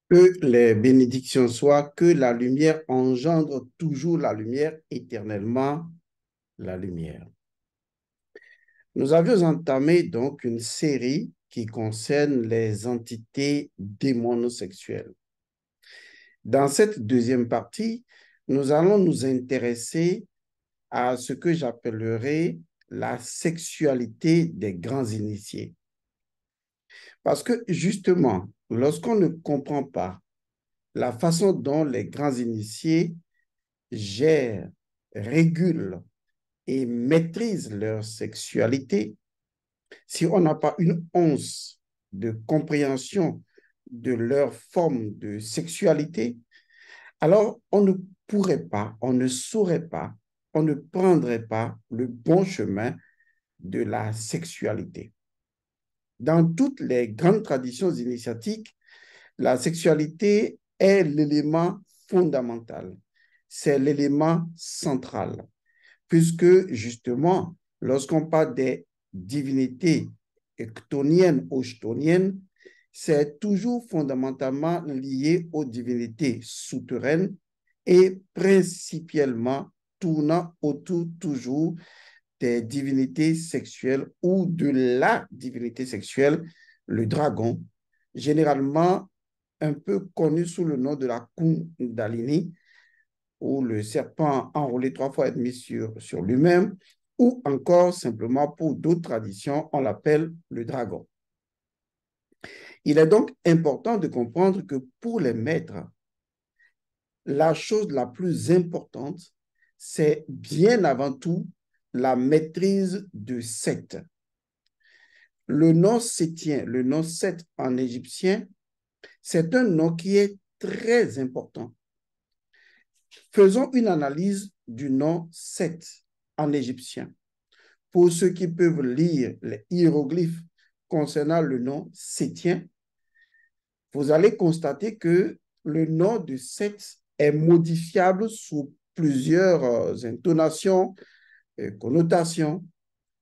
Que les bénédictions soient, que la lumière engendre toujours la lumière, éternellement la lumière. Nous avions entamé donc une série qui concerne les entités démonosexuelles. Dans cette deuxième partie, nous allons nous intéresser à ce que j'appellerai la sexualité des grands initiés. Parce que justement, lorsqu'on ne comprend pas la façon dont les grands initiés gèrent, régulent et maîtrisent leur sexualité, si on n'a pas une once de compréhension de leur forme de sexualité, alors on ne pourrait pas, on ne saurait pas, on ne prendrait pas le bon chemin de la sexualité. Dans toutes les grandes traditions initiatiques, la sexualité est l'élément fondamental, c'est l'élément central, puisque justement, lorsqu'on parle des divinités chtoniennes ou chtoniennes, c'est toujours fondamentalement lié aux divinités souterraines et principalement tournant autour toujours des divinités sexuelles ou de la divinité sexuelle, le dragon, généralement un peu connu sous le nom de la Kundalini, où le serpent enroulé trois fois est mis sur lui-même, ou encore simplement pour d'autres traditions, on l'appelle le dragon. Il est donc important de comprendre que pour les maîtres, la chose la plus importante, c'est bien avant tout la maîtrise de Seth. Le nom sétien, le nom Seth en égyptien, c'est un nom qui est très important. Faisons une analyse du nom Seth en égyptien. Pour ceux qui peuvent lire les hiéroglyphes concernant le nom sétien, vous allez constater que le nom de Seth est modifiable sous plusieurs intonations, connotations.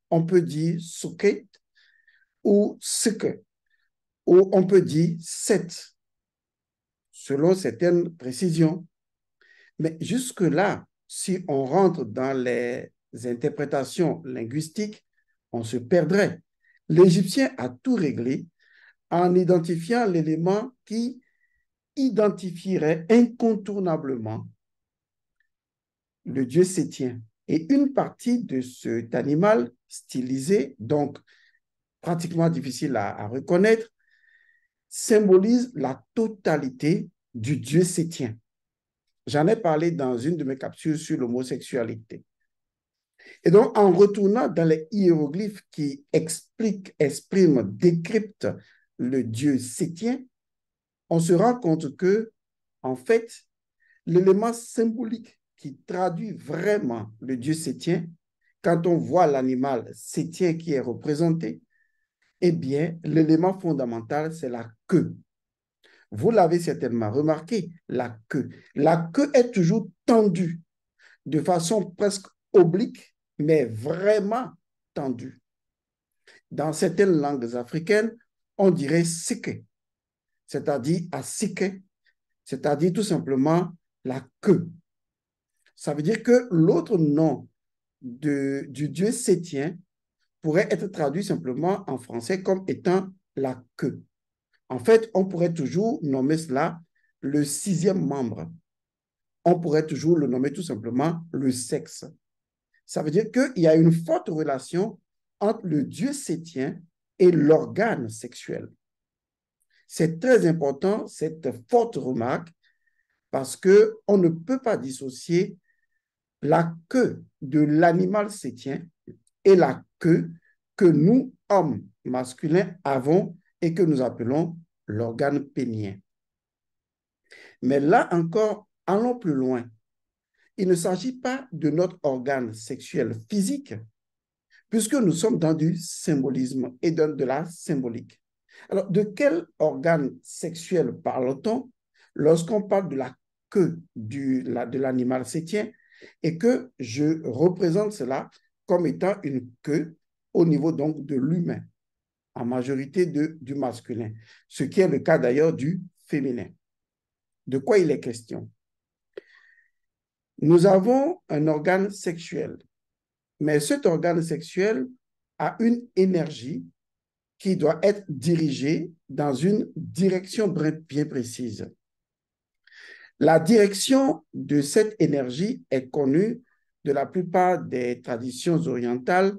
On peut dire Suket ou Suke, ou on peut dire Seth, selon certaines précisions. Mais jusque-là, si on rentre dans les interprétations linguistiques, on se perdrait. L'Égyptien a tout réglé en identifiant l'élément qui identifierait incontournablement le dieu sétien. Et une partie de cet animal stylisé, donc pratiquement difficile à reconnaître, symbolise la totalité du dieu sétien. J'en ai parlé dans une de mes capsules sur l'homosexualité. Et donc, en retournant dans les hiéroglyphes qui expliquent, expriment, décryptent le dieu sétien, on se rend compte que, en fait, l'élément symbolique qui traduit vraiment le dieu sétien, quand on voit l'animal sétien qui est représenté, eh bien, l'élément fondamental, c'est la queue. Vous l'avez certainement remarqué, la queue. La queue est toujours tendue de façon presque oblique, mais vraiment tendue. Dans certaines langues africaines, on dirait sike, c'est-à-dire asike, c'est-à-dire tout simplement la queue. Ça veut dire que l'autre nom du dieu sétien pourrait être traduit simplement en français comme étant la queue. En fait, on pourrait toujours nommer cela le sixième membre. On pourrait toujours le nommer tout simplement le sexe. Ça veut dire qu'il y a une forte relation entre le dieu sétien et l'organe sexuel. C'est très important, cette forte remarque, parce qu'on ne peut pas dissocier la queue de l'animal sétien et la queue que nous, hommes masculins, avons et que nous appelons l'organe pénien. Mais là encore, allons plus loin. Il ne s'agit pas de notre organe sexuel physique, puisque nous sommes dans du symbolisme et de la symbolique. Alors, de quel organe sexuel parle-t-on lorsqu'on parle de la queue de l'animal sétien et que je représente cela comme étant une queue au niveau donc de l'humain, en majorité du masculin, ce qui est le cas d'ailleurs du féminin. De quoi il est question? Nous avons un organe sexuel, mais cet organe sexuel a une énergie qui doit être dirigée dans une direction bien précise. La direction de cette énergie est connue de la plupart des traditions orientales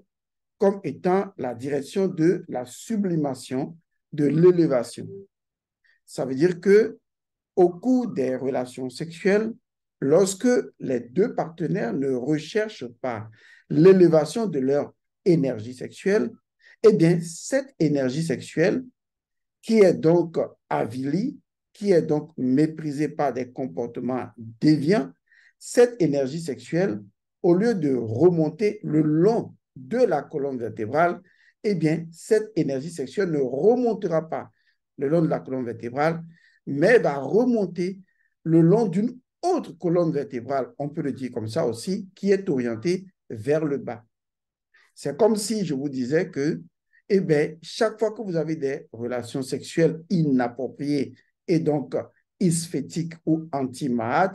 comme étant la direction de la sublimation, de l'élévation. Ça veut dire que au cours des relations sexuelles, lorsque les deux partenaires ne recherchent pas l'élévation de leur énergie sexuelle, eh bien, cette énergie sexuelle qui est donc avilie, qui est donc méprisée par des comportements déviants, cette énergie sexuelle, au lieu de remonter le long de la colonne vertébrale, eh bien, cette énergie sexuelle ne remontera pas le long de la colonne vertébrale, mais va remonter le long d'une autre colonne vertébrale, on peut le dire comme ça aussi, qui est orientée vers le bas. C'est comme si je vous disais que, eh bien, chaque fois que vous avez des relations sexuelles inappropriées et donc isphétiques ou anti-mahat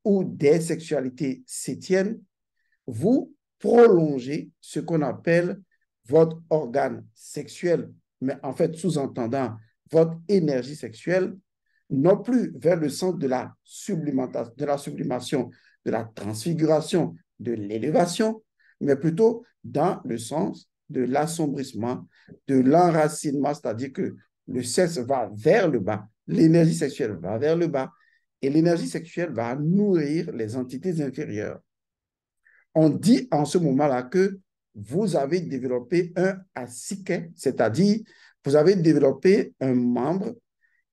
ou des sexualités sétiennes, vous prolongez ce qu'on appelle votre organe sexuel, mais en fait, sous-entendant votre énergie sexuelle, non plus vers le sens de la sublimation, de la transfiguration, de l'élévation, mais plutôt dans le sens de l'assombrissement, de l'enracinement, c'est-à-dire que le sexe va vers le bas, l'énergie sexuelle va vers le bas, et l'énergie sexuelle va nourrir les entités inférieures. On dit en ce moment-là que vous avez développé un asique, c'est-à-dire vous avez développé un membre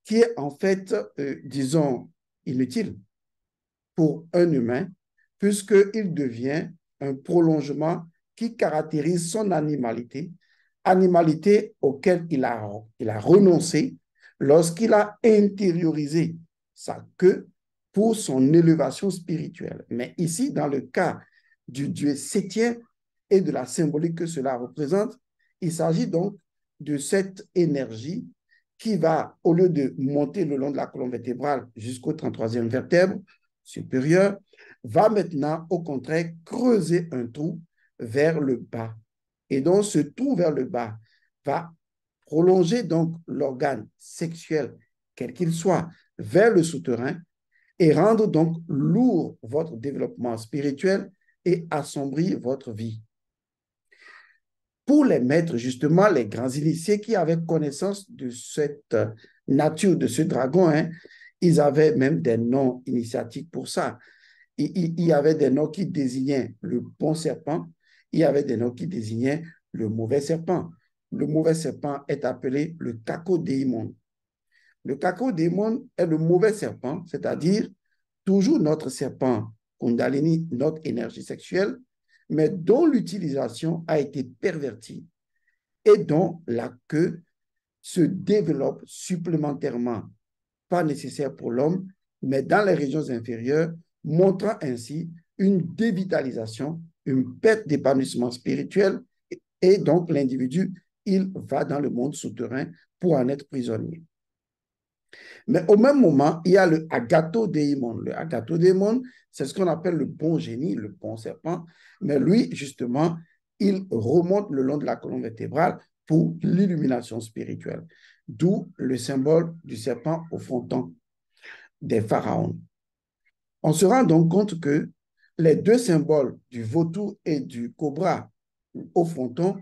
qui est en fait, disons, inutile pour un humain, puisqu'il devient un prolongement qui caractérise son animalité, animalité auquel il a renoncé lorsqu'il a intériorisé sa queue pour son élévation spirituelle. Mais ici, dans le cas du Dieu sétien et de la symbolique que cela représente, il s'agit donc de cette énergie qui va, au lieu de monter le long de la colonne vertébrale jusqu'au 33e vertèbre supérieur, va maintenant, au contraire, creuser un trou vers le bas. Et donc, ce trou vers le bas va prolonger donc l'organe sexuel, quel qu'il soit, vers le souterrain et rendre donc lourd votre développement spirituel et assombrir votre vie. Pour les maîtres, justement, les grands initiés qui avaient connaissance de cette nature de ce dragon, hein, ils avaient même des noms initiatiques pour ça. Il y avait des noms qui désignaient le bon serpent, il y avait des noms qui désignaient le mauvais serpent. Le mauvais serpent est appelé le cacodémon. Le cacodémon est le mauvais serpent, c'est-à-dire toujours notre serpent Kundalini, notre énergie sexuelle, mais dont l'utilisation a été pervertie et dont la queue se développe supplémentairement, pas nécessaire pour l'homme, mais dans les régions inférieures, montrant ainsi une dévitalisation, une perte d'épanouissement spirituel, et donc l'individu, il va dans le monde souterrain pour en être prisonnier. Mais au même moment, il y a le agathodémon. Le agathodémon, c'est ce qu'on appelle le bon génie, le bon serpent. Mais lui, justement, il remonte le long de la colonne vertébrale pour l'illumination spirituelle. D'où le symbole du serpent au fronton des pharaons. On se rend donc compte que les deux symboles du vautour et du cobra au fronton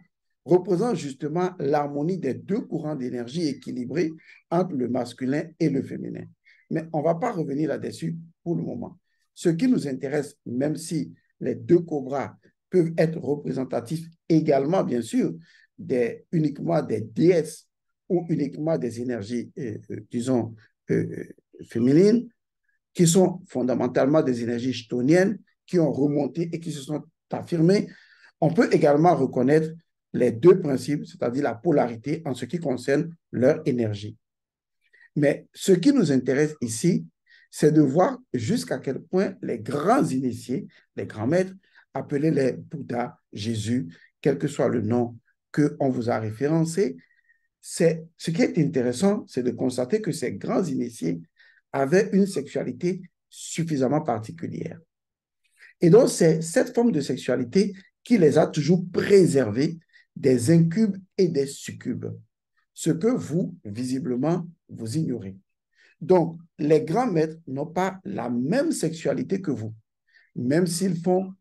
représentent justement l'harmonie des deux courants d'énergie équilibrés entre le masculin et le féminin. Mais on ne va pas revenir là-dessus pour le moment. Ce qui nous intéresse, même si les deux cobras peuvent être représentatifs également, bien sûr, uniquement des déesses ou uniquement des énergies, disons, féminines, qui sont fondamentalement des énergies chthoniennes qui ont remonté et qui se sont affirmées. On peut également reconnaître les deux principes, c'est-à-dire la polarité en ce qui concerne leur énergie. Mais ce qui nous intéresse ici, c'est de voir jusqu'à quel point les grands initiés, les grands maîtres, appelés les Bouddhas, Jésus, quel que soit le nom qu'on vous a référencé, ce qui est intéressant, c'est de constater que ces grands initiés avaient une sexualité suffisamment particulière. Et donc, c'est cette forme de sexualité qui les a toujours préservés des incubes et des succubes, ce que vous, visiblement, vous ignorez. Donc, les grands maîtres n'ont pas la même sexualité que vous, même s'ils font,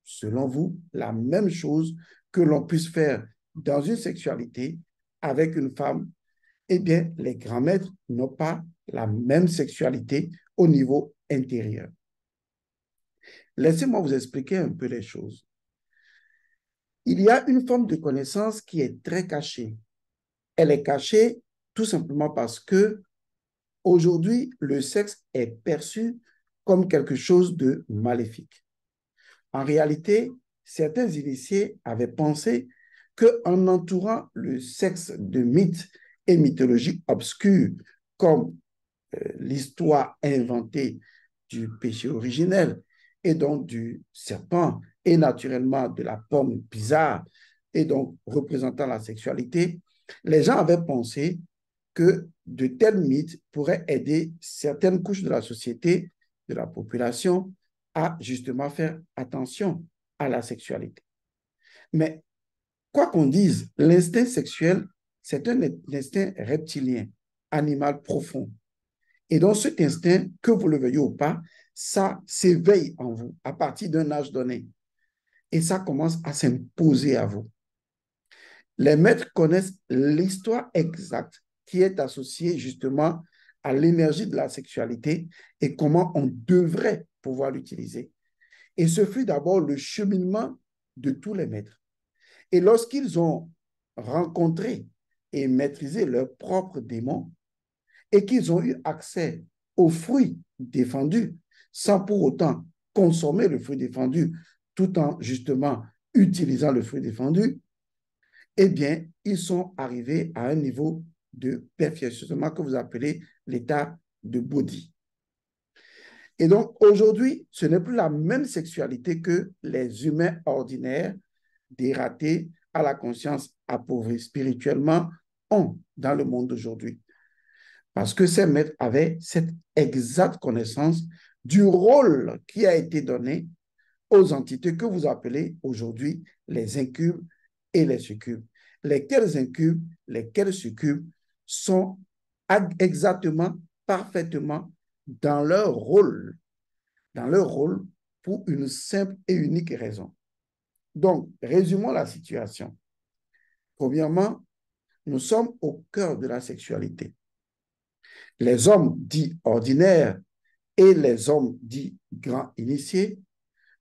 selon vous, la même chose que l'on puisse faire dans une sexualité avec une femme. Eh bien, les grands maîtres n'ont pas la même sexualité au niveau intérieur. Laissez-moi vous expliquer un peu les choses. Il y a une forme de connaissance qui est très cachée. Elle est cachée tout simplement parce que aujourd'hui, le sexe est perçu comme quelque chose de maléfique. En réalité, certains initiés avaient pensé qu'en entourant le sexe de mythes et mythologies obscures, comme l'histoire inventée du péché originel et donc du serpent et naturellement de la pomme bizarre et donc représentant la sexualité, les gens avaient pensé que de tels mythes pourraient aider certaines couches de la société, de la population, à justement faire attention à la sexualité. Mais quoi qu'on dise, l'instinct sexuel, c'est un instinct reptilien, animal profond. Et donc cet instinct, que vous le veuillez ou pas, ça s'éveille en vous à partir d'un âge donné. Et ça commence à s'imposer à vous. Les maîtres connaissent l'histoire exacte qui est associée justement à l'énergie de la sexualité et comment on devrait pouvoir l'utiliser. Et ce fut d'abord le cheminement de tous les maîtres. Et lorsqu'ils ont rencontré et maîtrisé leurs propres démons et qu'ils ont eu accès aux fruits défendus sans pour autant consommer le fruit défendu tout en justement utilisant le fruit défendu, eh bien, ils sont arrivés à un niveau de perfectionnement que vous appelez l'état de Bodhi. Et donc, aujourd'hui, ce n'est plus la même sexualité que les humains ordinaires, dératés, à la conscience appauvrie spirituellement, ont dans le monde d'aujourd'hui. Parce que ces maîtres avaient cette exacte connaissance du rôle qui a été donné aux entités que vous appelez aujourd'hui les incubes et les succubes. Lesquels incubes, lesquels succubes sont exactement, parfaitement dans leur rôle pour une simple et unique raison. Donc, résumons la situation. Premièrement, nous sommes au cœur de la sexualité. Les hommes dits ordinaires et les hommes dits grands initiés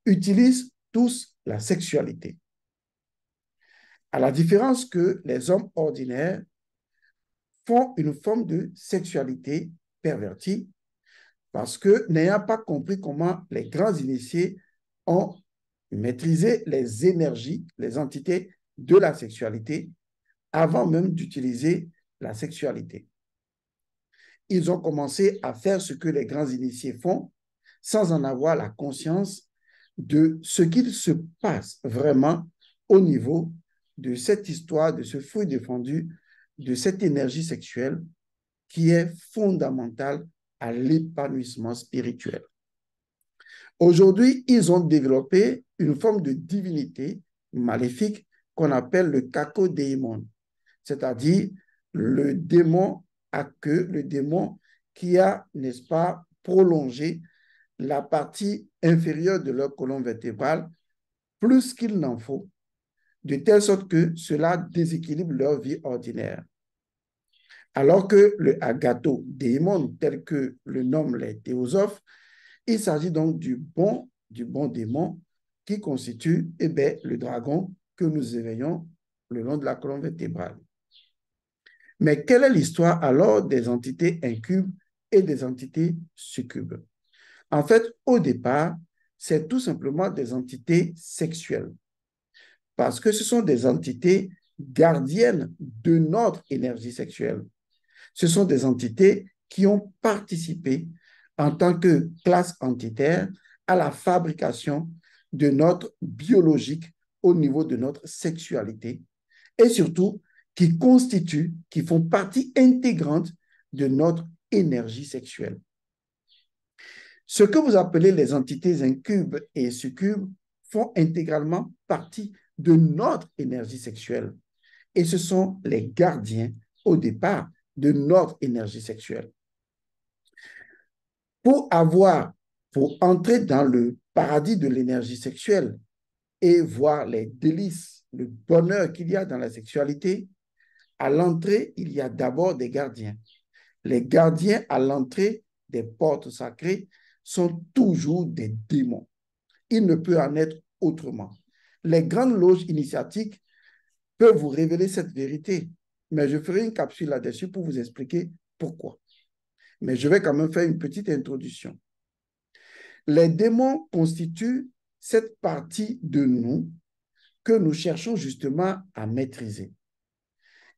utilisent tous la sexualité. À la différence que les hommes ordinaires font une forme de sexualité pervertie parce que n'ayant pas compris comment les grands initiés ont maîtrisé les énergies, les entités de la sexualité avant même d'utiliser la sexualité. Ils ont commencé à faire ce que les grands initiés font sans en avoir la conscience de ce qu'il se passe vraiment au niveau de cette histoire, de ce fruit défendu, de cette énergie sexuelle qui est fondamentale à l'épanouissement spirituel. Aujourd'hui, ils ont développé une forme de divinité maléfique qu'on appelle le cacodémon, c'est-à-dire le démon à queue, le démon qui a, n'est-ce pas, prolongé la partie inférieure de leur colonne vertébrale plus qu'il n'en faut, de telle sorte que cela déséquilibre leur vie ordinaire. Alors que le agathodémon, tel que le nomment les théosophes, il s'agit donc du bon démon qui constitue le dragon que nous éveillons le long de la colonne vertébrale. Mais quelle est l'histoire alors des entités incubes et des entités succubes? En fait, au départ, c'est tout simplement des entités sexuelles parce que ce sont des entités gardiennes de notre énergie sexuelle. Ce sont des entités qui ont participé en tant que classe entitaire à la fabrication de notre biologique au niveau de notre sexualité et surtout qui font partie intégrante de notre énergie sexuelle. Ce que vous appelez les entités incubes et succubes font intégralement partie de notre énergie sexuelle. Et ce sont les gardiens, au départ, de notre énergie sexuelle. Pour entrer dans le paradis de l'énergie sexuelle et voir les délices, le bonheur qu'il y a dans la sexualité, à l'entrée, il y a d'abord des gardiens. Les gardiens à l'entrée des portes sacrées sont toujours des démons. Il ne peut en être autrement. Les grandes loges initiatiques peuvent vous révéler cette vérité, mais je ferai une capsule là-dessus pour vous expliquer pourquoi. Mais je vais quand même faire une petite introduction. Les démons constituent cette partie de nous que nous cherchons justement à maîtriser.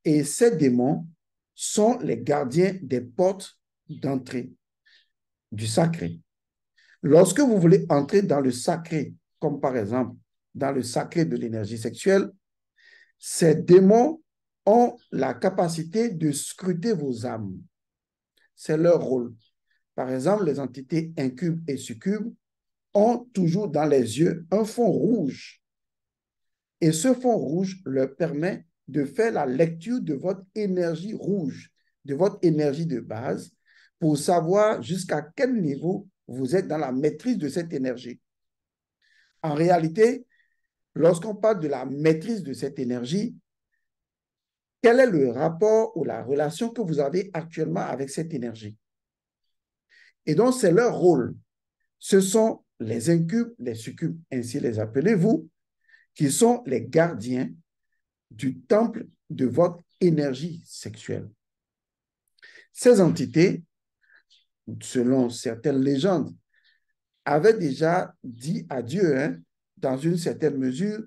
Et ces démons sont les gardiens des portes d'entrée du sacré. Lorsque vous voulez entrer dans le sacré, comme par exemple dans le sacré de l'énergie sexuelle, ces démons ont la capacité de scruter vos âmes. C'est leur rôle. Par exemple, les entités incubes et succubes ont toujours dans les yeux un fond rouge. Et ce fond rouge leur permet de faire la lecture de votre énergie rouge, de votre énergie de base, pour savoir jusqu'à quel niveau vous êtes dans la maîtrise de cette énergie. En réalité, lorsqu'on parle de la maîtrise de cette énergie, quel est le rapport ou la relation que vous avez actuellement avec cette énergie? Et donc, c'est leur rôle. Ce sont les incubes, les succubes, ainsi les appelez-vous, qui sont les gardiens du temple de votre énergie sexuelle. Ces entités, selon certaines légendes, avaient déjà dit à Dieu, dans une certaine mesure,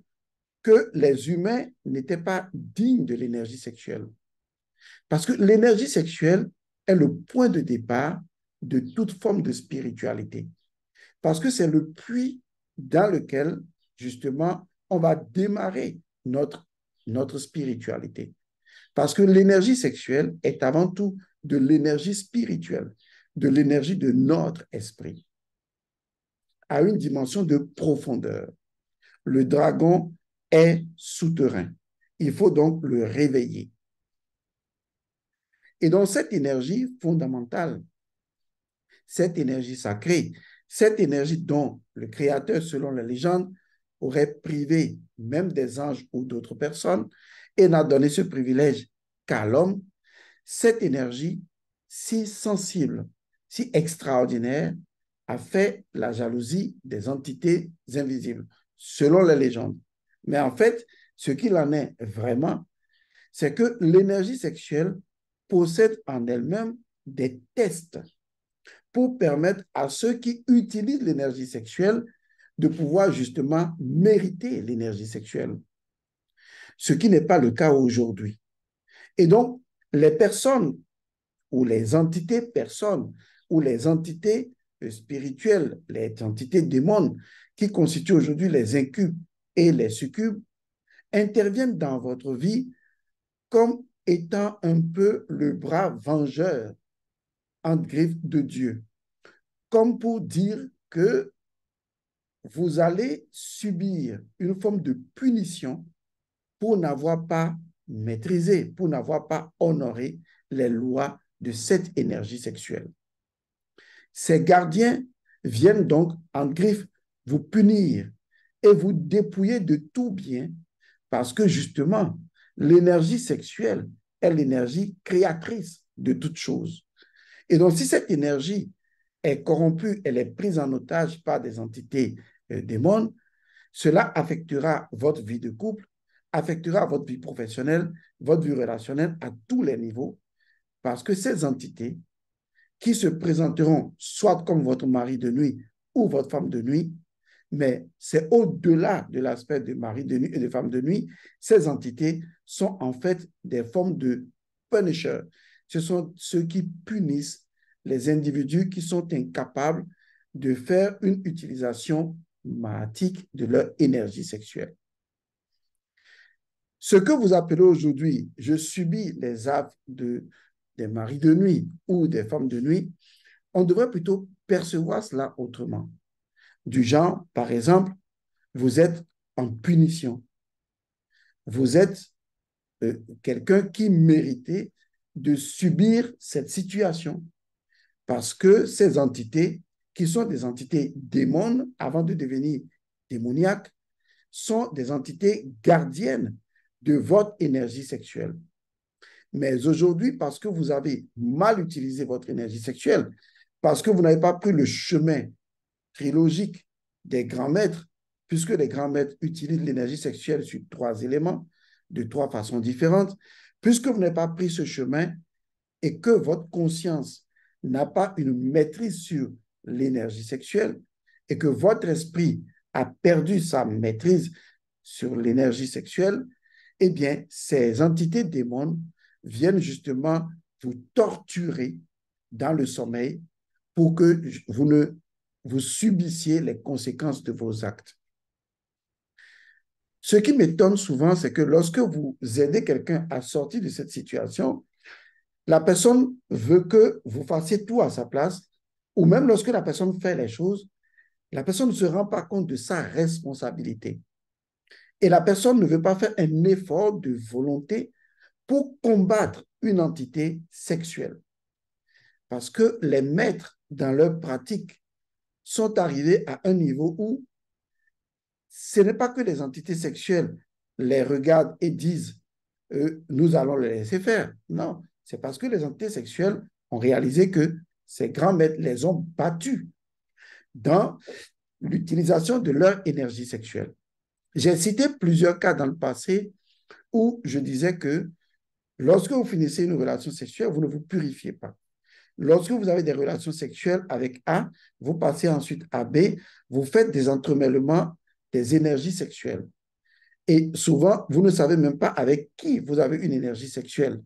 que les humains n'étaient pas dignes de l'énergie sexuelle. Parce que l'énergie sexuelle est le point de départ de toute forme de spiritualité. Parce que c'est le puits dans lequel, justement, on va démarrer notre spiritualité. Parce que l'énergie sexuelle est avant tout de l'énergie spirituelle, de l'énergie de notre esprit, à une dimension de profondeur. Le dragon est souterrain. Il faut donc le réveiller. Et donc, cette énergie fondamentale, cette énergie sacrée, cette énergie dont le Créateur, selon la légende, aurait privé même des anges ou d'autres personnes et n'a donné ce privilège qu'à l'homme, cette énergie si sensible, si extraordinaire, a fait la jalousie des entités invisibles, selon la légende. Mais en fait, ce qu'il en est vraiment, c'est que l'énergie sexuelle possède en elle-même des tests pour permettre à ceux qui utilisent l'énergie sexuelle de pouvoir justement mériter l'énergie sexuelle, ce qui n'est pas le cas aujourd'hui. Et donc, les personnes ou les entités personnes ou les entités spirituelles, les entités démons qui constituent aujourd'hui les incubes et les succubes, interviennent dans votre vie comme étant un peu le bras vengeur entre griffes de Dieu, comme pour dire que vous allez subir une forme de punition pour n'avoir pas maîtrisé, pour n'avoir pas honoré les lois de cette énergie sexuelle. Ces gardiens viennent donc en griffe vous punir et vous dépouiller de tout bien parce que justement, l'énergie sexuelle est l'énergie créatrice de toute chose. Et donc, si cette énergie est corrompue, elle est prise en otage par des entités démons, cela affectera votre vie de couple, affectera votre vie professionnelle, votre vie relationnelle à tous les niveaux, parce que ces entités qui se présenteront soit comme votre mari de nuit ou votre femme de nuit, mais c'est au-delà de l'aspect de mari de nuit et de femme de nuit, ces entités sont en fait des formes de punishers. Ce sont ceux qui punissent les individus qui sont incapables de faire une utilisation matique de leur énergie sexuelle. Ce que vous appelez aujourd'hui, je subis les actes des maris de nuit ou des femmes de nuit, on devrait plutôt percevoir cela autrement. Du genre, par exemple, vous êtes en punition. Vous êtes quelqu'un qui méritait de subir cette situation parce que ces entités, qui sont des entités démons avant de devenir démoniaques, sont des entités gardiennes de votre énergie sexuelle. Mais aujourd'hui, parce que vous avez mal utilisé votre énergie sexuelle, parce que vous n'avez pas pris le chemin trilogique des grands maîtres, puisque les grands maîtres utilisent l'énergie sexuelle sur 3 éléments, de 3 façons différentes, puisque vous n'avez pas pris ce chemin et que votre conscience n'a pas une maîtrise sur l'énergie sexuelle et que votre esprit a perdu sa maîtrise sur l'énergie sexuelle, eh bien, ces entités démons viennent justement vous torturer dans le sommeil pour que vous ne vous subissiez les conséquences de vos actes. Ce qui m'étonne souvent, c'est que lorsque vous aidez quelqu'un à sortir de cette situation, la personne veut que vous fassiez tout à sa place, ou même lorsque la personne fait les choses, la personne ne se rend pas compte de sa responsabilité. Et la personne ne veut pas faire un effort de volonté pour combattre une entité sexuelle. Parce que les maîtres, dans leur pratique, sont arrivés à un niveau où ce n'est pas que les entités sexuelles les regardent et disent nous allons les laisser faire. Non, c'est parce que les entités sexuelles ont réalisé que ces grands maîtres les ont battus dans l'utilisation de leur énergie sexuelle. J'ai cité plusieurs cas dans le passé où je disais que lorsque vous finissez une relation sexuelle, vous ne vous purifiez pas. Lorsque vous avez des relations sexuelles avec A, vous passez ensuite à B, vous faites des entremêlements des énergies sexuelles. Et souvent, vous ne savez même pas avec qui vous avez une énergie sexuelle.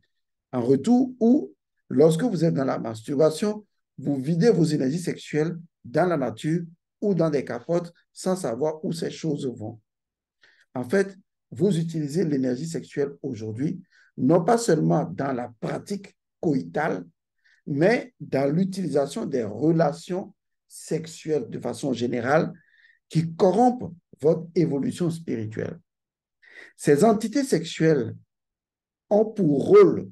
En retour, ou lorsque vous êtes dans la masturbation, vous videz vos énergies sexuelles dans la nature ou dans des capotes sans savoir où ces choses vont. En fait, vous utilisez l'énergie sexuelle aujourd'hui, non pas seulement dans la pratique coïtale, mais dans l'utilisation des relations sexuelles de façon générale qui corrompent votre évolution spirituelle. Ces entités sexuelles ont pour rôle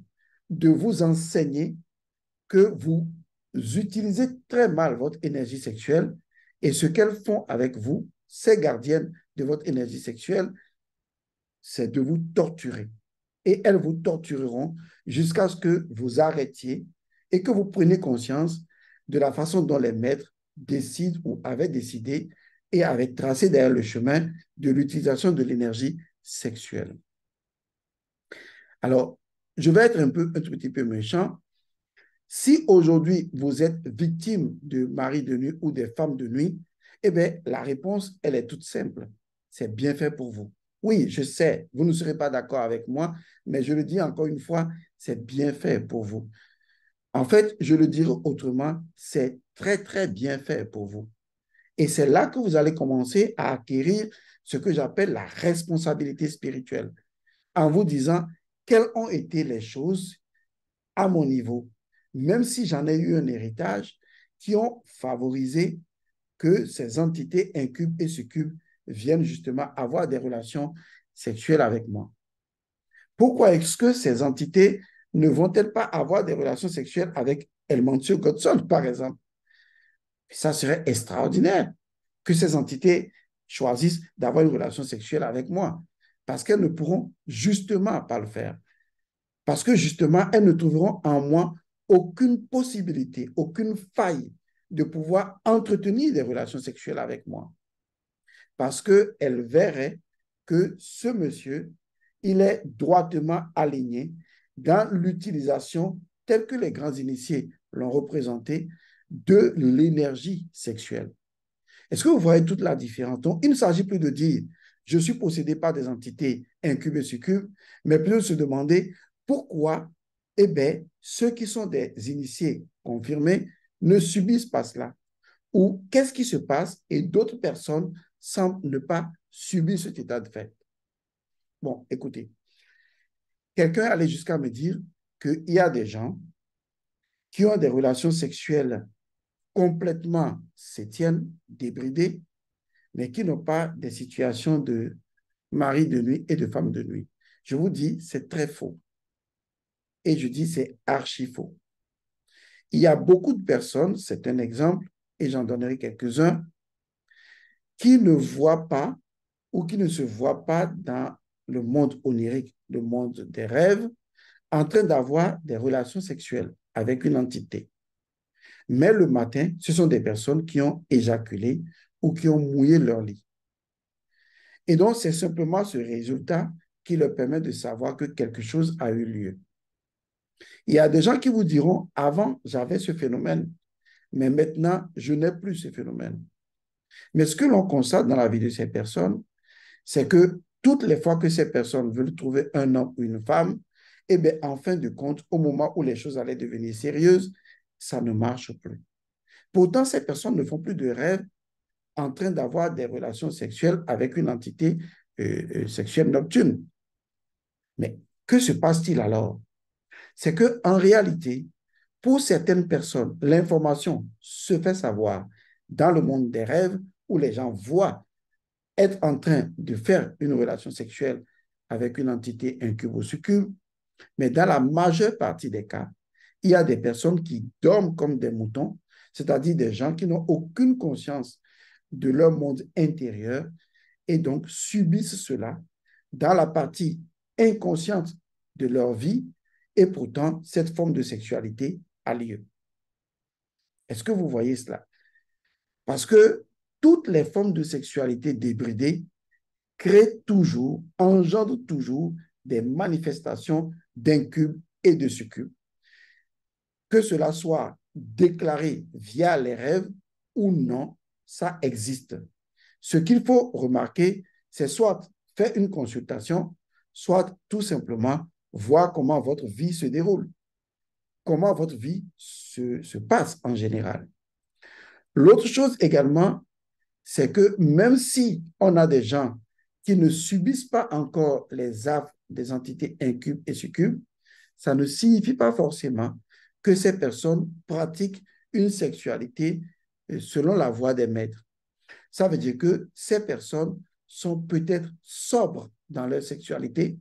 de vous enseigner que vous utilisez très mal votre énergie sexuelle et ce qu'elles font avec vous, ces gardiennes de votre énergie sexuelle, c'est de vous torturer. Et elles vous tortureront jusqu'à ce que vous arrêtiez et que vous preniez conscience de la façon dont les maîtres décident ou avaient décidé et avaient tracé derrière le chemin de l'utilisation de l'énergie sexuelle. Alors, je vais être un tout petit peu méchant. Si aujourd'hui vous êtes victime de maris de nuit ou des femmes de nuit, eh bien, la réponse, elle est toute simple. C'est bien fait pour vous. Oui, je sais, vous ne serez pas d'accord avec moi, mais je le dis encore une fois, c'est bien fait pour vous. En fait, je le dirai autrement, c'est très, très bien fait pour vous. Et c'est là que vous allez commencer à acquérir ce que j'appelle la responsabilité spirituelle, en vous disant quelles ont été les choses à mon niveau, même si j'en ai eu un héritage, qui ont favorisé que ces entités incubes et succubes viennent justement avoir des relations sexuelles avec moi. Pourquoi est-ce que ces entités ne vont-elles pas avoir des relations sexuelles avec Elmantio Godson, par exemple? Ça serait extraordinaire que ces entités choisissent d'avoir une relation sexuelle avec moi, parce qu'elles ne pourront justement pas le faire. Parce que justement, elles ne trouveront en moi aucune possibilité, aucune faille de pouvoir entretenir des relations sexuelles avec moi. Parce qu'elles verraient que ce monsieur, il est droitement aligné dans l'utilisation, telle que les grands initiés l'ont représenté, de l'énergie sexuelle. Est-ce que vous voyez toute la différence? Donc, il ne s'agit plus de dire je suis possédé par des entités incubes et succubes, mais plutôt de se demander pourquoi, eh bien, ceux qui sont des initiés confirmés ne subissent pas cela. Ou qu'est-ce qui se passe et d'autres personnes semblent ne pas subir cet état de fait. Bon, écoutez, quelqu'un allait jusqu'à me dire qu'il y a des gens qui ont des relations sexuelles complètement se tiennent, débridés, mais qui n'ont pas des situations de mari de nuit et de femme de nuit. Je vous dis, c'est très faux. Et je dis, c'est archi faux. Il y a beaucoup de personnes, c'est un exemple, et j'en donnerai quelques-uns, qui ne voient pas ou qui ne se voient pas dans le monde onirique, le monde des rêves, en train d'avoir des relations sexuelles avec une entité. Mais le matin, ce sont des personnes qui ont éjaculé ou qui ont mouillé leur lit. Et donc, c'est simplement ce résultat qui leur permet de savoir que quelque chose a eu lieu. Il y a des gens qui vous diront, avant, j'avais ce phénomène, mais maintenant, je n'ai plus ce phénomène. Mais ce que l'on constate dans la vie de ces personnes, c'est que toutes les fois que ces personnes veulent trouver un homme ou une femme, eh bien, en fin de compte, au moment où les choses allaient devenir sérieuses, ça ne marche plus. Pourtant, ces personnes ne font plus de rêves en train d'avoir des relations sexuelles avec une entité sexuelle nocturne. Mais que se passe-t-il alors? C'est qu'en réalité, pour certaines personnes, l'information se fait savoir dans le monde des rêves où les gens voient être en train de faire une relation sexuelle avec une entité incube ou succube, mais dans la majeure partie des cas, il y a des personnes qui dorment comme des moutons, c'est-à-dire des gens qui n'ont aucune conscience de leur monde intérieur et donc subissent cela dans la partie inconsciente de leur vie et pourtant cette forme de sexualité a lieu. Est-ce que vous voyez cela? Parce que toutes les formes de sexualité débridées créent toujours, engendrent toujours des manifestations d'incubes et de succubes. Que cela soit déclaré via les rêves ou non, ça existe. Ce qu'il faut remarquer, c'est soit faire une consultation, soit tout simplement voir comment votre vie se déroule, comment votre vie se passe en général. L'autre chose également, c'est que même si on a des gens qui ne subissent pas encore les affres des entités incubes et succubes, ça ne signifie pas forcément que ces personnes pratiquent une sexualité selon la voie des maîtres. Ça veut dire que ces personnes sont peut-être sobres dans leur sexualité,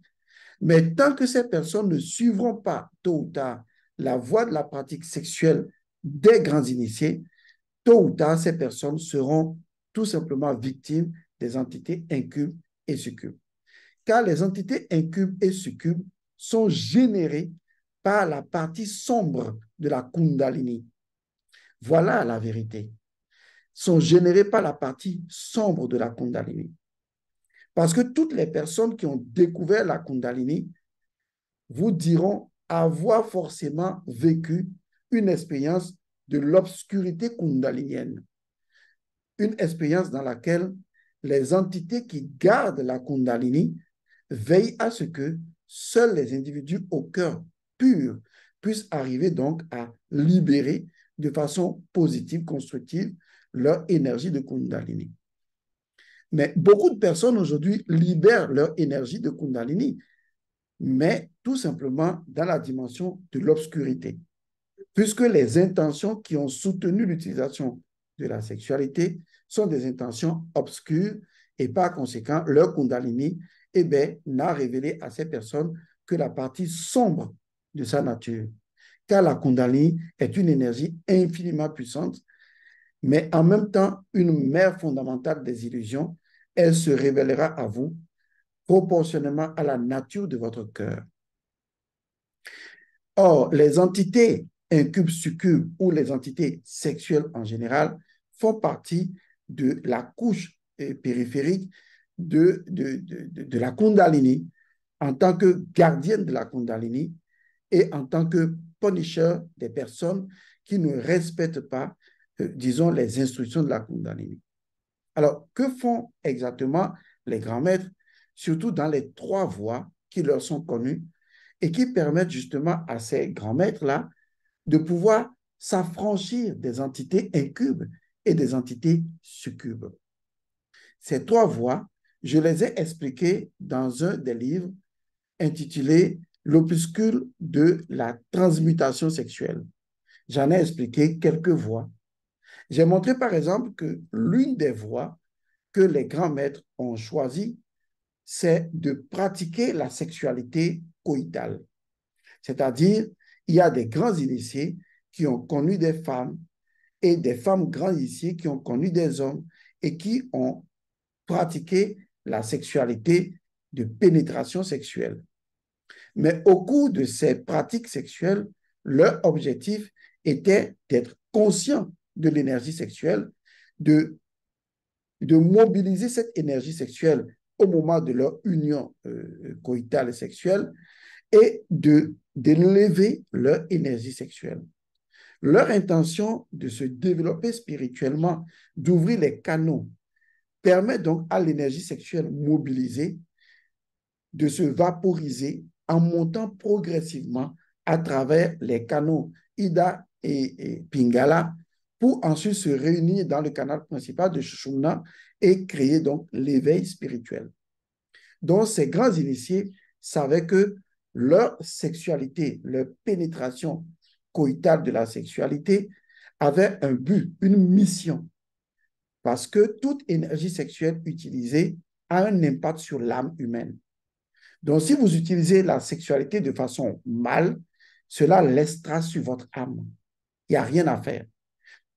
mais tant que ces personnes ne suivront pas tôt ou tard la voie de la pratique sexuelle des grands initiés, tôt ou tard, ces personnes seront tout simplement victimes des entités incubes et succubes. Car les entités incubes et succubes sont générées par la partie sombre de la Kundalini. Voilà la vérité. Sont générées par la partie sombre de la Kundalini. Parce que toutes les personnes qui ont découvert la Kundalini vous diront avoir forcément vécu une expérience de l'obscurité kundalinienne. Une expérience dans laquelle les entités qui gardent la Kundalini veillent à ce que seuls les individus au cœur pur puissent arriver donc à libérer de façon positive, constructive, leur énergie de Kundalini. Mais beaucoup de personnes aujourd'hui libèrent leur énergie de Kundalini, mais tout simplement dans la dimension de l'obscurité, puisque les intentions qui ont soutenu l'utilisation de la sexualité sont des intentions obscures et par conséquent, leur Kundalini n'a révélé à ces personnes que la partie sombre de sa nature. Car la Kundalini est une énergie infiniment puissante, mais en même temps une mère fondamentale des illusions. Elle se révélera à vous proportionnellement à la nature de votre cœur. Or, les entités incubes, succubes ou les entités sexuelles en général font partie de la couche périphérique de la Kundalini en tant que gardienne de la Kundalini et en tant que punisher des personnes qui ne respectent pas, disons, les instructions de la Kundalini. Alors, que font exactement les grands maîtres, surtout dans les trois voies qui leur sont connues et qui permettent justement à ces grands maîtres-là de pouvoir s'affranchir des entités incubes et des entités succubes. Ces trois voies, je les ai expliquées dans un des livres intitulé L'opuscule de la transmutation sexuelle. J'en ai expliqué quelques voies. J'ai montré par exemple que l'une des voies que les grands maîtres ont choisies, c'est de pratiquer la sexualité coïtale. C'est-à-dire, il y a des grands initiés qui ont connu des femmes et des femmes grands initiés qui ont connu des hommes et qui ont pratiqué la sexualité de pénétration sexuelle. Mais au cours de ces pratiques sexuelles, leur objectif était d'être conscient de l'énergie sexuelle, de, de mobiliser cette énergie sexuelle au moment de leur union coïtale et sexuelle et d'élever leur énergie sexuelle. Leur intention de se développer spirituellement, d'ouvrir les canaux, permet donc à l'énergie sexuelle mobilisée de se vaporiser en montant progressivement à travers les canaux Ida et Pingala pour ensuite se réunir dans le canal principal de Shushumna et créer donc l'éveil spirituel. Donc, ces grands initiés savaient que leur sexualité, leur pénétration coïtale de la sexualité avait un but, une mission, parce que toute énergie sexuelle utilisée a un impact sur l'âme humaine. Donc, si vous utilisez la sexualité de façon mal, cela laissera sur votre âme. Il n'y a rien à faire.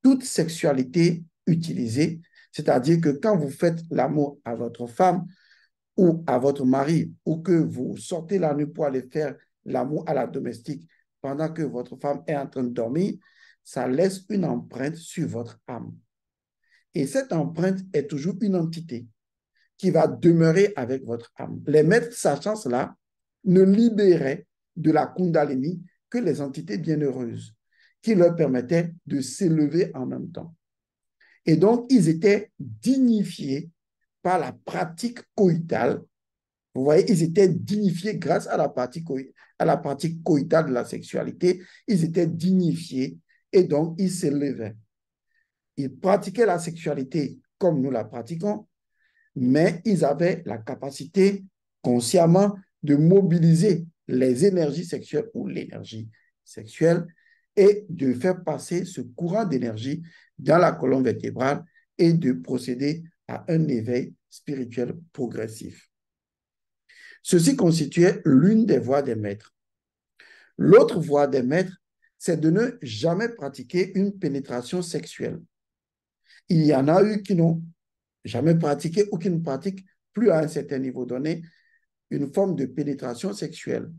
Toute sexualité utilisée, c'est-à-dire que quand vous faites l'amour à votre femme ou à votre mari, ou que vous sortez la nuit pour aller faire l'amour à la domestique pendant que votre femme est en train de dormir, ça laisse une empreinte sur votre âme. Et cette empreinte est toujours une entité qui va demeurer avec votre âme. Les maîtres sachant cela ne libéraient de la Kundalini que les entités bienheureuses qui leur permettaient de s'élever en même temps. Et donc, ils étaient dignifiés par la pratique coïtale. Vous voyez, ils étaient dignifiés grâce à la pratique coïtale de la sexualité. Ils étaient dignifiés et donc ils s'élevaient. Ils pratiquaient la sexualité comme nous la pratiquons, mais ils avaient la capacité consciemment de mobiliser les énergies sexuelles ou l'énergie sexuelle et de faire passer ce courant d'énergie dans la colonne vertébrale et de procéder à un éveil spirituel progressif. Ceci constituait l'une des voies des maîtres. L'autre voie des maîtres, c'est de ne jamais pratiquer une pénétration sexuelle. Il y en a eu qui n'ont jamais pratiqué ou qui ne pratiquent plus à un certain niveau donné une forme de pénétration sexuelle.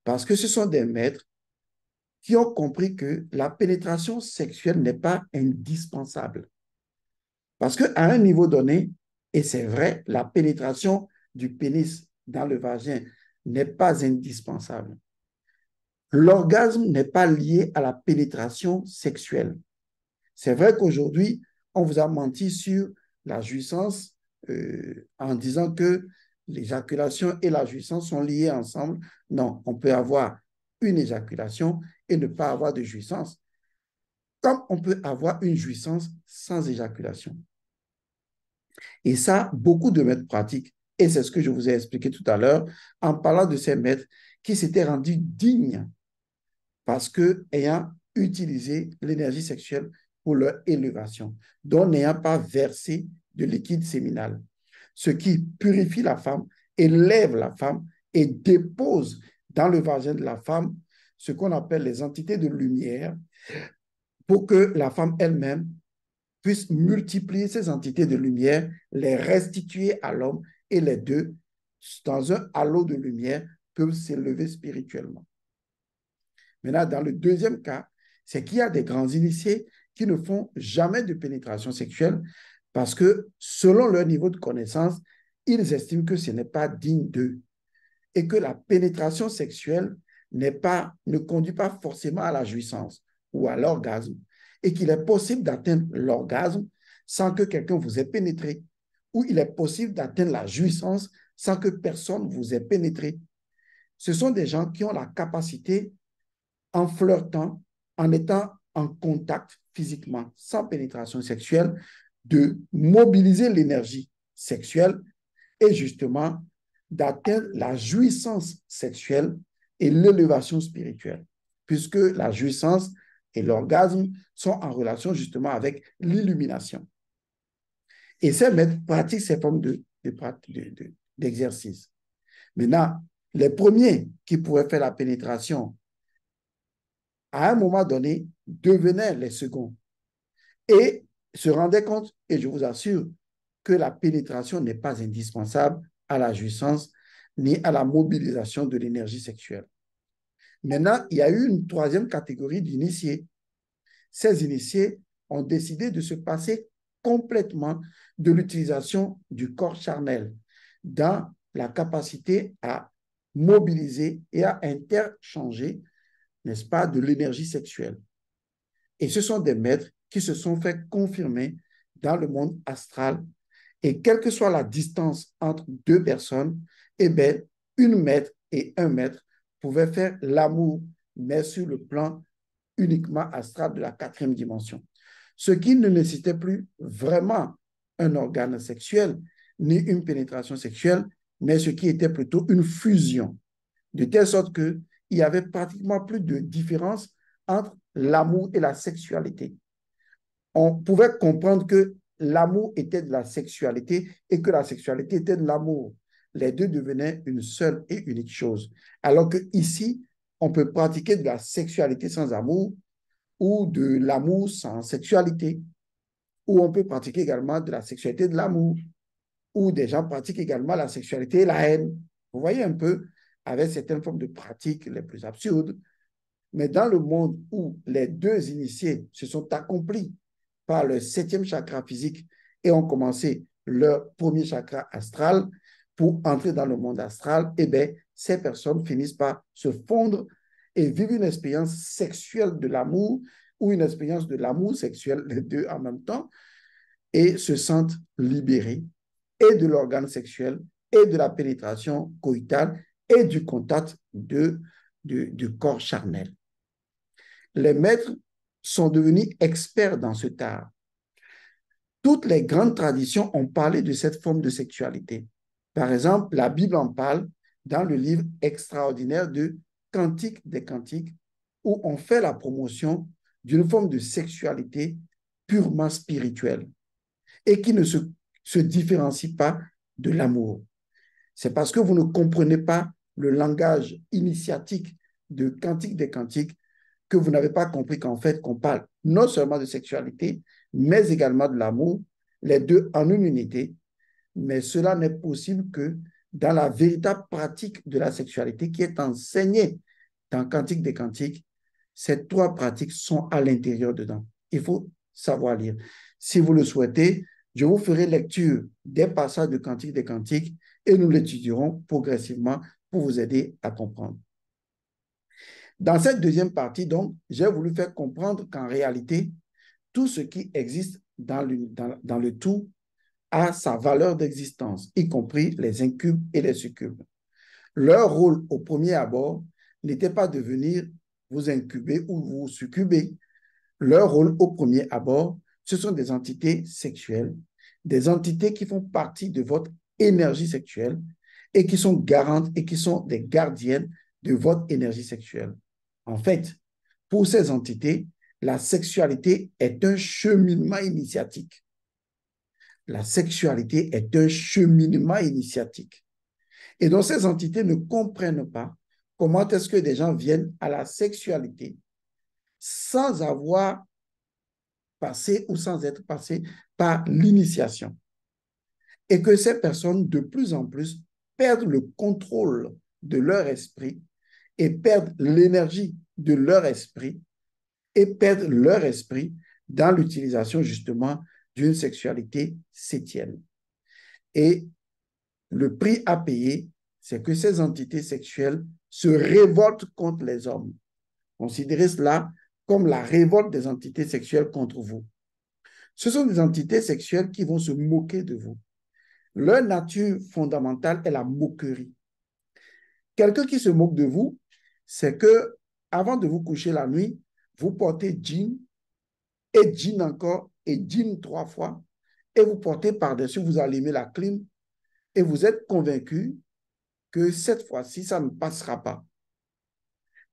Parce que ce sont des maîtres qui ont compris que la pénétration sexuelle n'est pas indispensable. Parce qu'à un niveau donné, et c'est vrai, la pénétration du pénis dans le vagin n'est pas indispensable. L'orgasme n'est pas lié à la pénétration sexuelle. C'est vrai qu'aujourd'hui, on vous a menti sur la jouissance en disant que l'éjaculation et la jouissance sont liées ensemble. Non, on peut avoir une éjaculation et ne pas avoir de jouissance, comme on peut avoir une jouissance sans éjaculation. Et ça, beaucoup de maîtres pratiquent. Et c'est ce que je vous ai expliqué tout à l'heure en parlant de ces maîtres qui s'étaient rendus dignes parce que ayant utilisé l'énergie sexuelle pour leur élévation, donc n'ayant pas versé de liquide séminal, ce qui purifie la femme, élève la femme et dépose dans le vagin de la femme ce qu'on appelle les entités de lumière pour que la femme elle-même puisse multiplier ces entités de lumière, les restituer à l'homme et les deux, dans un halo de lumière, peuvent s'élever spirituellement. Maintenant, dans le deuxième cas, c'est qu'il y a des grands initiés qui ne font jamais de pénétration sexuelle parce que, selon leur niveau de connaissance, ils estiment que ce n'est pas digne d'eux et que la pénétration sexuelle ne conduit pas forcément à la jouissance ou à l'orgasme et qu'il est possible d'atteindre l'orgasme sans que quelqu'un vous ait pénétré ou il est possible d'atteindre la jouissance sans que personne vous ait pénétré. Ce sont des gens qui ont la capacité en flirtant, en étant en contact physiquement, sans pénétration sexuelle, de mobiliser l'énergie sexuelle et justement d'atteindre la jouissance sexuelle et l'élévation spirituelle, puisque la jouissance et l'orgasme sont en relation justement avec l'illumination. Et ces maîtres pratiquent ces formes d'exercice. Maintenant, les premiers qui pouvaient faire la pénétration, à un moment donné, devenaient les seconds et se rendaient compte, et je vous assure, que la pénétration n'est pas indispensable à la jouissance ni à la mobilisation de l'énergie sexuelle. Maintenant, il y a eu une troisième catégorie d'initiés. Ces initiés ont décidé de se passer complètement de l'utilisation du corps charnel dans la capacité à mobiliser et à interchanger, n'est-ce pas, de l'énergie sexuelle. Et ce sont des maîtres qui se sont fait confirmer dans le monde astral. Et quelle que soit la distance entre deux personnes, eh bien, une maître et un maître pouvaient faire l'amour, mais sur le plan uniquement astral de la quatrième dimension. Ce qui ne nécessitait plus vraiment un organe sexuel, ni une pénétration sexuelle, mais ce qui était plutôt une fusion, de telle sorte qu'il n'y avait pratiquement plus de différence entre l'amour et la sexualité. On pouvait comprendre que l'amour était de la sexualité et que la sexualité était de l'amour. Les deux devenaient une seule et unique chose. Alors qu'ici, on peut pratiquer de la sexualité sans amour ou de l'amour sans sexualité, ou on peut pratiquer également de la sexualité de l'amour, ou des gens pratiquent également la sexualité et la haine. Vous voyez un peu, avec certaines formes de pratiques les plus absurdes, mais dans le monde où les deux initiés se sont accomplis par le septième chakra physique et ont commencé leur premier chakra astral pour entrer dans le monde astral, eh bien, ces personnes finissent par se fondre et vivre une expérience sexuelle de l'amour ou une expérience de l'amour sexuel, les deux en même temps, et se sentent libérés et de l'organe sexuel et de la pénétration coïtale et du contact du corps charnel. Les maîtres sont devenus experts dans ce art. Toutes les grandes traditions ont parlé de cette forme de sexualité. Par exemple, la Bible en parle dans le livre extraordinaire de Cantique des Cantiques, où on fait la promotion d'une forme de sexualité purement spirituelle et qui ne se différencie pas de l'amour. C'est parce que vous ne comprenez pas le langage initiatique de Cantique des Cantiques que vous n'avez pas compris qu'en fait, qu'on parle non seulement de sexualité, mais également de l'amour, les deux en une unité. Mais cela n'est possible que dans la véritable pratique de la sexualité qui est enseignée dans Cantique des Cantiques. Ces trois pratiques sont à l'intérieur dedans. Il faut savoir lire. Si vous le souhaitez, je vous ferai lecture des passages de Cantique des Cantiques et nous l'étudierons progressivement pour vous aider à comprendre. Dans cette deuxième partie, donc, j'ai voulu faire comprendre qu'en réalité, tout ce qui existe dans le tout a sa valeur d'existence, y compris les incubes et les succubes. Leur rôle au premier abord n'était pas de venir vous incuber ou vous succuber. Leur rôle au premier abord, ce sont des entités sexuelles, des entités qui font partie de votre énergie sexuelle et qui sont garantes et qui sont des gardiennes de votre énergie sexuelle. En fait, pour ces entités, la sexualité est un cheminement initiatique. La sexualité est un cheminement initiatique. Et donc, ces entités ne comprennent pas comment est-ce que des gens viennent à la sexualité sans avoir passé ou sans être passé par l'initiation. Et que ces personnes, de plus en plus, perdent le contrôle de leur esprit et perdent l'énergie de leur esprit et perdent leur esprit dans l'utilisation justement d'une sexualité septième. Et le prix à payer, c'est que ces entités sexuelles se révoltent contre les hommes. Considérez cela comme la révolte des entités sexuelles contre vous. Ce sont des entités sexuelles qui vont se moquer de vous. Leur nature fondamentale est la moquerie. Quelqu'un qui se moque de vous, c'est que avant de vous coucher la nuit, vous portez jean et jean encore et jean 3 fois et vous portez par-dessus, vous allumez la clim et vous êtes convaincu que cette fois-ci, ça ne passera pas.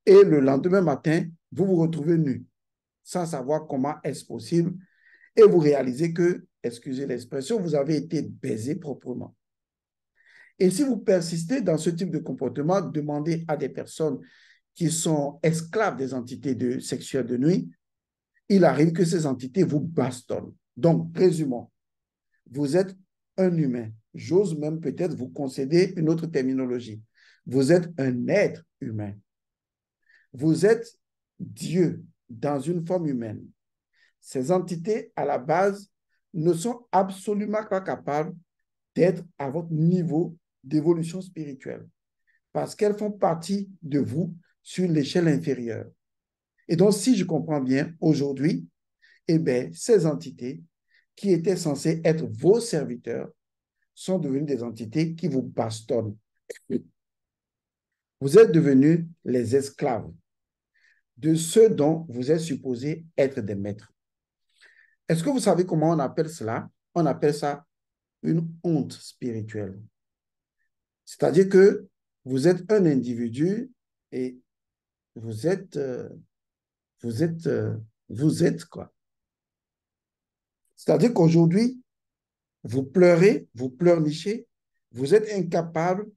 Et le lendemain matin, vous vous retrouvez nu. sans savoir comment est-ce possible, et vous réalisez que, excusez l'expression, vous avez été baisé proprement. Et si vous persistez dans ce type de comportement, demandez à des personnes qui sont esclaves des entités sexuelles de nuit, il arrive que ces entités vous bastonnent. Donc, résumons, vous êtes un humain. J'ose même peut-être vous concéder une autre terminologie. Vous êtes un être humain. Vous êtes Dieu dans une forme humaine. Ces entités, à la base, ne sont absolument pas capables d'être à votre niveau d'évolution spirituelle parce qu'elles font partie de vous sur l'échelle inférieure. Et donc, si je comprends bien, aujourd'hui, eh bien, ces entités qui étaient censées être vos serviteurs sont devenues des entités qui vous bastonnent. Vous êtes devenus les esclaves de ceux dont vous êtes supposés être des maîtres. Est-ce que vous savez comment on appelle cela? On appelle ça une honte spirituelle. C'est-à-dire que vous êtes un individu et vous êtes, vous êtes, vous êtes quoi? C'est-à-dire qu'aujourd'hui, vous pleurez, vous pleurnichez, vous êtes incapable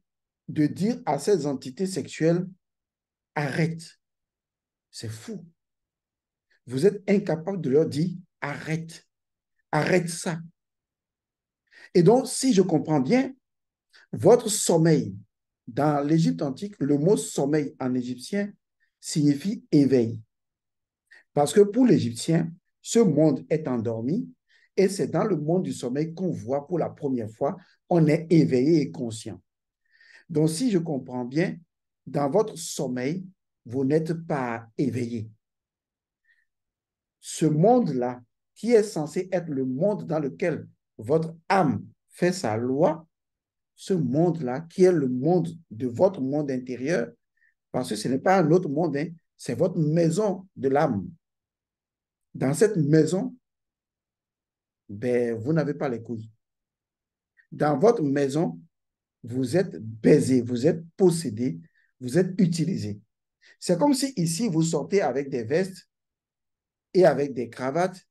de dire à ces entités sexuelles, arrête. C'est fou. Vous êtes incapable de leur dire, arrête, arrête ça. Et donc, si je comprends bien, votre sommeil, dans l'Égypte antique, le mot sommeil en égyptien signifie éveil. Parce que pour l'Égyptien, ce monde est endormi et c'est dans le monde du sommeil qu'on voit pour la première fois, on est éveillé et conscient. Donc, si je comprends bien, dans votre sommeil, vous n'êtes pas éveillé. Ce monde-là, qui est censé être le monde dans lequel votre âme fait sa loi, ce monde-là, qui est le monde de votre monde intérieur, parce que ce n'est pas un autre monde, hein, c'est votre maison de l'âme. Dans cette maison, ben, vous n'avez pas les couilles. Dans votre maison, vous êtes baisé, vous êtes possédé, vous êtes utilisé. C'est comme si ici, vous sortez avec des vestes et avec des cravates,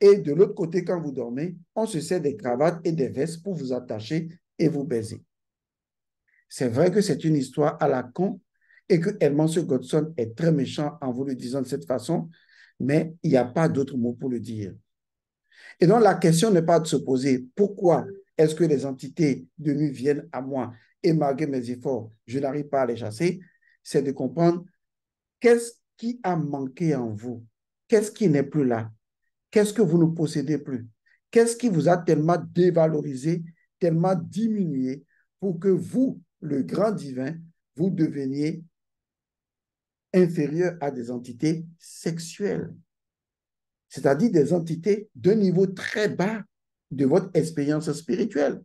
et de l'autre côté, quand vous dormez, on se sert des cravates et des vestes pour vous attacher et vous baiser. C'est vrai que c'est une histoire à la con et que Hermann Godson est très méchant en vous le disant de cette façon, mais il n'y a pas d'autre mot pour le dire. Et donc, la question n'est pas de se poser pourquoi est-ce que les entités de nuit viennent à moi et malgré mes efforts, je n'arrive pas à les chasser. C'est de comprendre qu'est-ce qui a manqué en vous, qu'est-ce qui n'est plus là, qu'est-ce que vous ne possédez plus, qu'est-ce qui vous a tellement dévalorisé, tellement diminué pour que vous, le grand divin, vous deveniez inférieur à des entités sexuelles, c'est-à-dire des entités d'un niveau très bas de votre expérience spirituelle.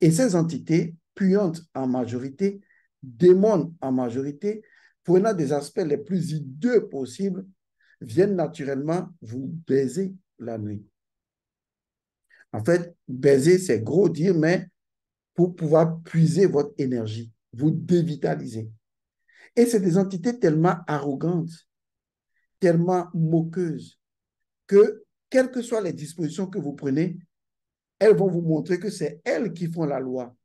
Et ces entités, puantes en majorité, démons en majorité, prenant des aspects les plus hideux possibles, viennent naturellement vous baiser la nuit. En fait, baiser, c'est gros dire, mais pour pouvoir puiser votre énergie, vous dévitaliser. Et c'est des entités tellement arrogantes, tellement moqueuses, que quelles que soient les dispositions que vous prenez, elles vont vous montrer que c'est elles qui font la loi.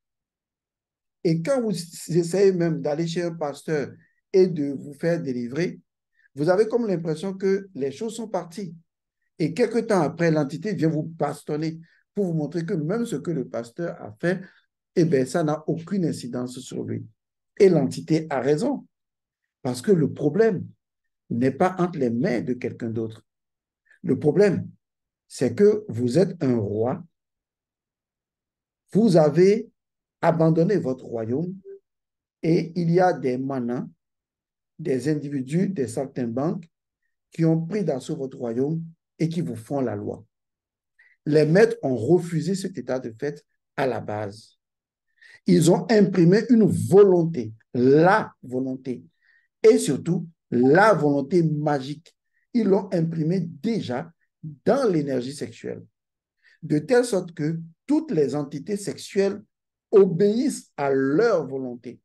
Et quand vous essayez même d'aller chez un pasteur et de vous faire délivrer, vous avez comme l'impression que les choses sont parties. Et quelque temps après, l'entité vient vous bastonner pour vous montrer que même ce que le pasteur a fait, eh bien, ça n'a aucune incidence sur lui. Et l'entité a raison, parce que le problème n'est pas entre les mains de quelqu'un d'autre. Le problème, c'est que vous êtes un roi, vous avez abandonné votre royaume et il y a des manants, des individus, des saltimbanques qui ont pris d'assaut votre royaume et qui vous font la loi. Les maîtres ont refusé cet état de fait à la base. Ils ont imprimé une volonté, la volonté, et surtout la volonté magique. Ils l'ont imprimé déjà dans l'énergie sexuelle, de telle sorte que toutes les entités sexuelles obéissent à leur volonté.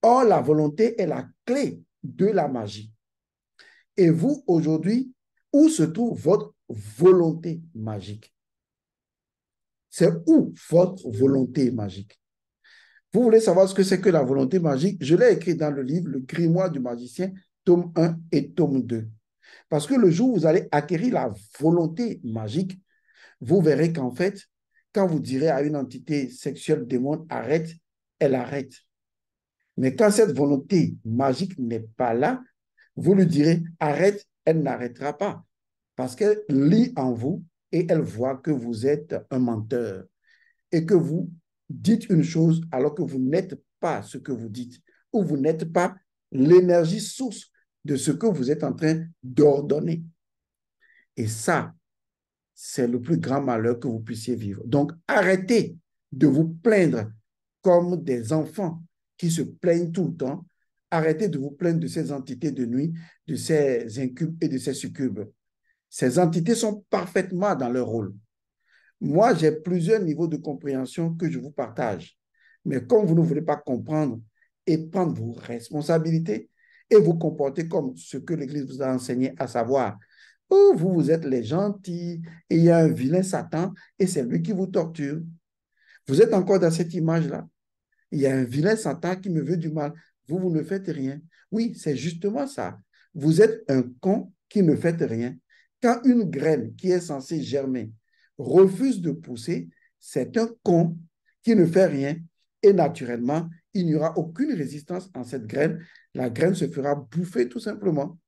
Or, la volonté est la clé de la magie. Et vous, aujourd'hui, où se trouve votre volonté magique? C'est où votre volonté magique? Vous voulez savoir ce que c'est que la volonté magique? Je l'ai écrit dans le livre Le Grimoire du magicien, tome 1 et tome 2. Parce que le jour où vous allez acquérir la volonté magique, vous verrez qu'en fait, quand vous direz à une entité sexuelle démon arrête, elle arrête. Mais quand cette volonté magique n'est pas là, vous lui direz arrête, elle n'arrêtera pas. Parce qu'elle lit en vous et elle voit que vous êtes un menteur et que vous dites une chose alors que vous n'êtes pas ce que vous dites ou vous n'êtes pas l'énergie source de ce que vous êtes en train d'ordonner. Et ça, c'est le plus grand malheur que vous puissiez vivre. Donc, arrêtez de vous plaindre comme des enfants qui se plaignent tout le temps. Arrêtez de vous plaindre de ces entités de nuit, de ces incubes et de ces succubes. Ces entités sont parfaitement dans leur rôle. Moi, j'ai plusieurs niveaux de compréhension que je vous partage. Mais comme vous ne voulez pas comprendre et prendre vos responsabilités et vous comporter comme ce que l'Église vous a enseigné, à savoir, oh, vous, vous êtes les gentils et il y a un vilain Satan et c'est lui qui vous torture. Vous êtes encore dans cette image-là. Il y a un vilain Satan qui me veut du mal. Vous, vous ne faites rien. Oui, c'est justement ça. Vous êtes un con qui ne fait rien. Quand une graine qui est censée germer refuse de pousser, c'est un con qui ne fait rien. Et naturellement, il n'y aura aucune résistance en cette graine. La graine se fera bouffer tout simplement.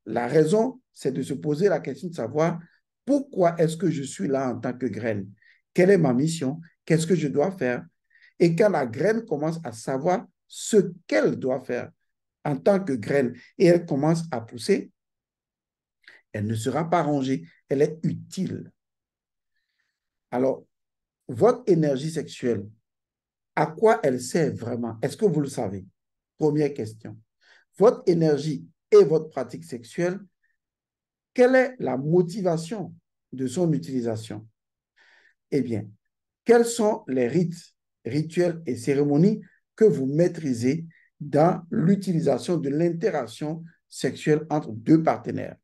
La raison, c'est de se poser la question de savoir pourquoi est-ce que je suis là en tant que graine? Quelle est ma mission? Qu'est-ce que je dois faire? Et quand la graine commence à savoir ce qu'elle doit faire en tant que graine et elle commence à pousser, elle ne sera pas rongée, elle est utile. Alors, votre énergie sexuelle, à quoi elle sert vraiment? Est-ce que vous le savez? Première question. Votre énergie et votre pratique sexuelle, quelle est la motivation de son utilisation? Eh bien, quels sont les rites, rituels et cérémonies que vous maîtrisez dans l'utilisation de l'interaction sexuelle entre deux partenaires?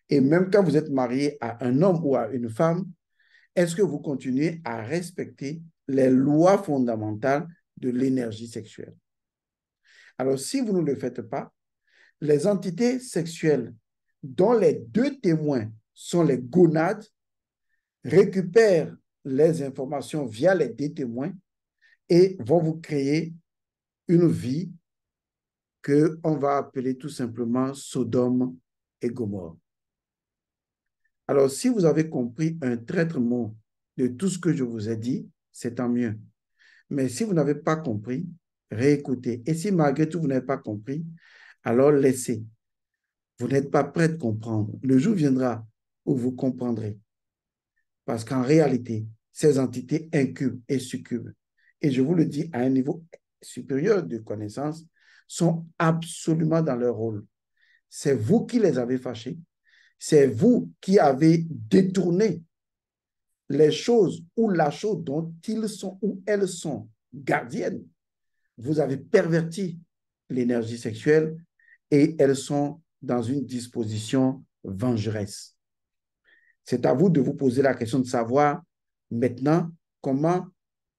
Et même quand vous êtes marié à un homme ou à une femme, est-ce que vous continuez à respecter les lois fondamentales de l'énergie sexuelle? Alors, si vous ne le faites pas, les entités sexuelles dont les deux témoins sont les gonades récupèrent les informations via les deux témoins et vont vous créer une vie qu'on va appeler tout simplement Sodome et Gomorrhe. Alors, si vous avez compris un traître mot de tout ce que je vous ai dit, c'est tant mieux. Mais si vous n'avez pas compris, réécoutez. Et si malgré tout vous n'avez pas compris, alors laissez. Vous n'êtes pas prêt de comprendre. Le jour viendra où vous comprendrez. Parce qu'en réalité, ces entités incubes et succubes, et je vous le dis à un niveau supérieur de connaissance, sont absolument dans leur rôle. C'est vous qui les avez fâchés. C'est vous qui avez détourné les choses ou la chose dont ils sont ou elles sont gardiennes. Vous avez perverti l'énergie sexuelle et elles sont dans une disposition vengeresse. C'est à vous de vous poser la question de savoir maintenant comment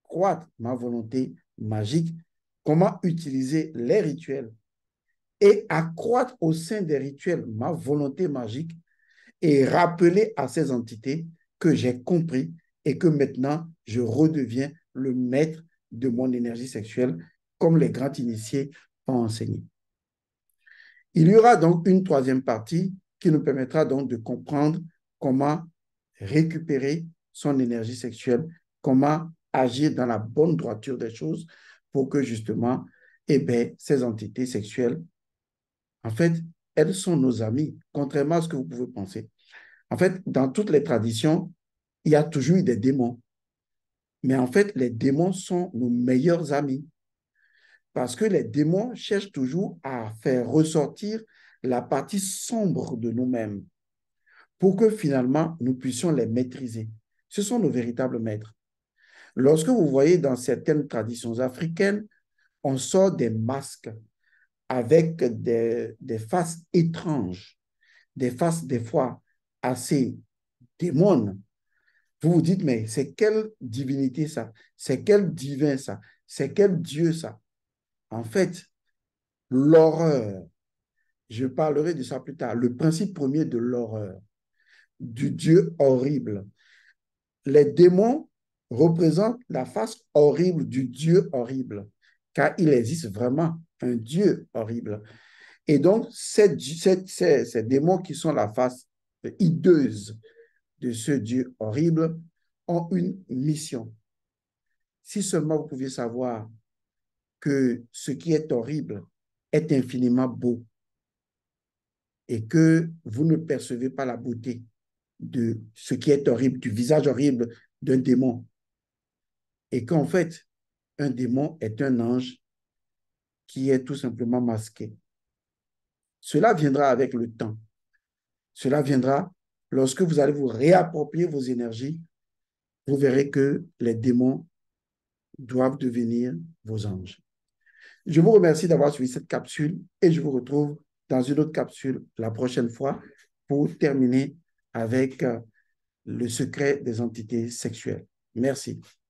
croître ma volonté magique, comment utiliser les rituels et accroître au sein des rituels ma volonté magique et rappeler à ces entités que j'ai compris et que maintenant je redeviens le maître de mon énergie sexuelle comme les grands initiés ont enseigné. Il y aura donc une troisième partie qui nous permettra donc de comprendre comment récupérer son énergie sexuelle, comment agir dans la bonne droiture des choses pour que justement, eh bien, ces entités sexuelles, en fait, elles sont nos amies, contrairement à ce que vous pouvez penser. En fait, dans toutes les traditions, il y a toujours eu des démons. Mais en fait, les démons sont nos meilleurs amis parce que les démons cherchent toujours à faire ressortir la partie sombre de nous-mêmes pour que finalement nous puissions les maîtriser. Ce sont nos véritables maîtres. Lorsque vous voyez dans certaines traditions africaines, on sort des masques avec des faces étranges, des faces des fois assez démones. Vous vous dites, mais c'est quelle divinité ça? C'est quel divin ça? C'est quel Dieu ça? En fait, l'horreur, je parlerai de ça plus tard, le principe premier de l'horreur, du Dieu horrible. Les démons représentent la face horrible du Dieu horrible, car il existe vraiment un Dieu horrible. Et donc, ces démons qui sont la face hideuse de ce Dieu horrible ont une mission. Si seulement vous pouviez savoir que ce qui est horrible est infiniment beau et que vous ne percevez pas la beauté de ce qui est horrible, du visage horrible d'un démon, et qu'en fait, un démon est un ange qui est tout simplement masqué. Cela viendra avec le temps. Cela viendra lorsque vous allez vous réapproprier vos énergies. Vous verrez que les démons doivent devenir vos anges. Je vous remercie d'avoir suivi cette capsule et je vous retrouve dans une autre capsule la prochaine fois pour terminer avec le secret des entités sexuelles. Merci.